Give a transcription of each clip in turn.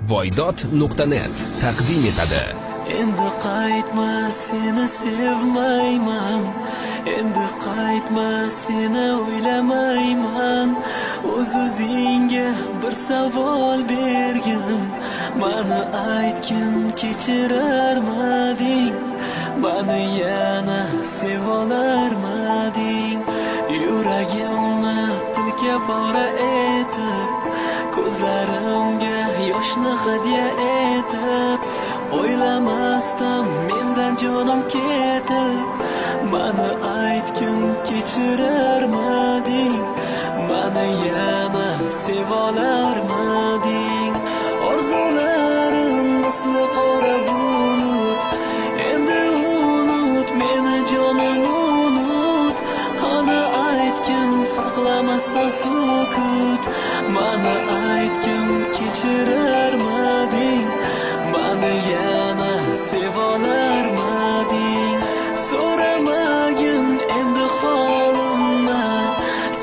Voydod.net taqdim etadi. Endi qaytma, seni sevmayman. Endi qaytma, seni o'ylamayman. O'zingga bir savol bergin. Mani aytgin, kechirarmading? Mani yana sevolarmading? Yuragimni tilka pora etib, ko'zlarimga yoshni hadya etib, o'ylamasdan mendan jonim ketib, mani aytgin, kechirarmading? Mani yana sevolarmading? Orzularim misli qora bulut, endi unut meni jonim, unut. Qani aytgin, saqlamasdan sukut, mani aytgin, kechirarmading? Mani yana sevolarmading? So'ramagin endi holimni,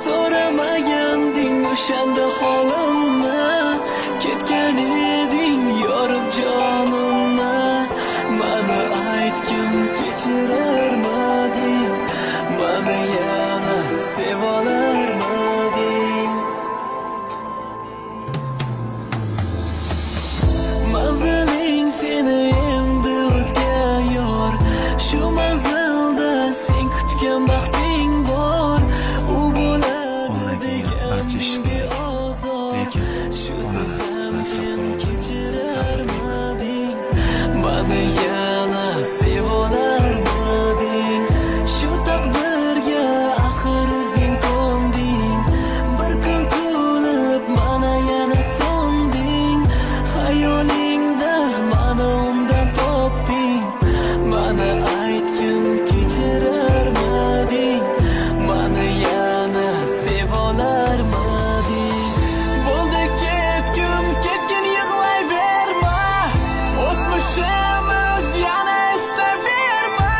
so'ramaganding o'shanda holimni. Ketgan eding yorib jonimni, mani aytgin, kechirarmading? Mani yana sevolarmading? Manziling seni endi o'zga yor, shu manzilda sen kutgan baxting bor. U bo'ladi degan beozor, shu sizdan keyin kechirarmading? Mani yana sevolarmading? Shu taqdirga axir o'zing ko'nding, bir kun kulib mana yana so'nding. Xayolingda mani undan topding, mani aytgin, kechirarmading? Mani yana sevolarmading? Bo'ldi ketgin, ketgin, yig'layverma, o'tmishimiz yana eslaverma.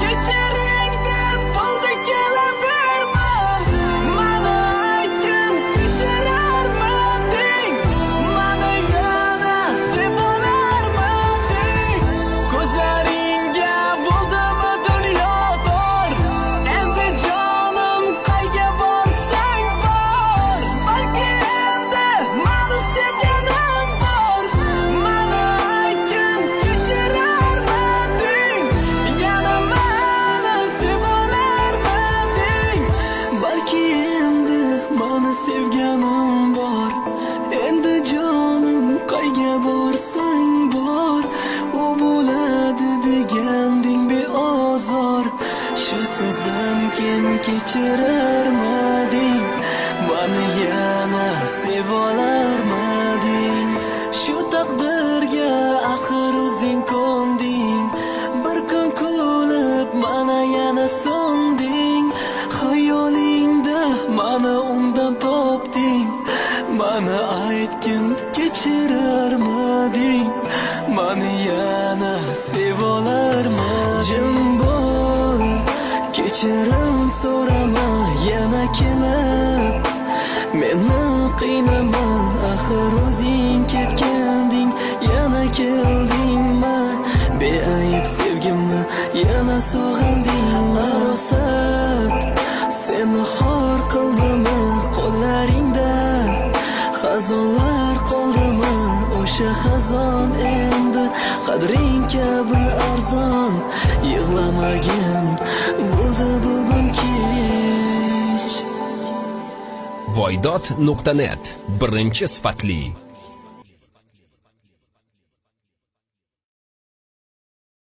Kechiring deb bo'ldi kelaverma, mani aytgin, kechirarmading? Mani yana sevolarmading? Ko'zlaringga bo'ldimi dunyodor, endi jonim qayga borsang bor. Balki endi mani sevganim bor, mani aytgin, kechirarmading? Yana mani sevolarmading? Balki endi mani sevganim bor, endi jonim qayga borsang bor. U bo'ladi deganding beozor, shu so'zdan keyin kechirarmading? Mani yana sevolarmading? Shu taqdirga axir o'zing ko'nding, bir kun kulib mana yana so'nding. Xayolingda mana undan topding, mani aytgin, kechirarmading? Mani yana sevolarmading? Jim bo'l, kechirim so'rama yana kelib, meni qiynama, axir o'zing ketganding, yana keldingmi? Beayb sevgimni yana sog'indingmi? Arosat seni xor qildimi qo'llaringda? Xazonlar qoldimi o'sha xazon endi? Qadring kabi arzon, yig'lamagin, bo'ldi bugun kech. Voydod.net birinchi sifatli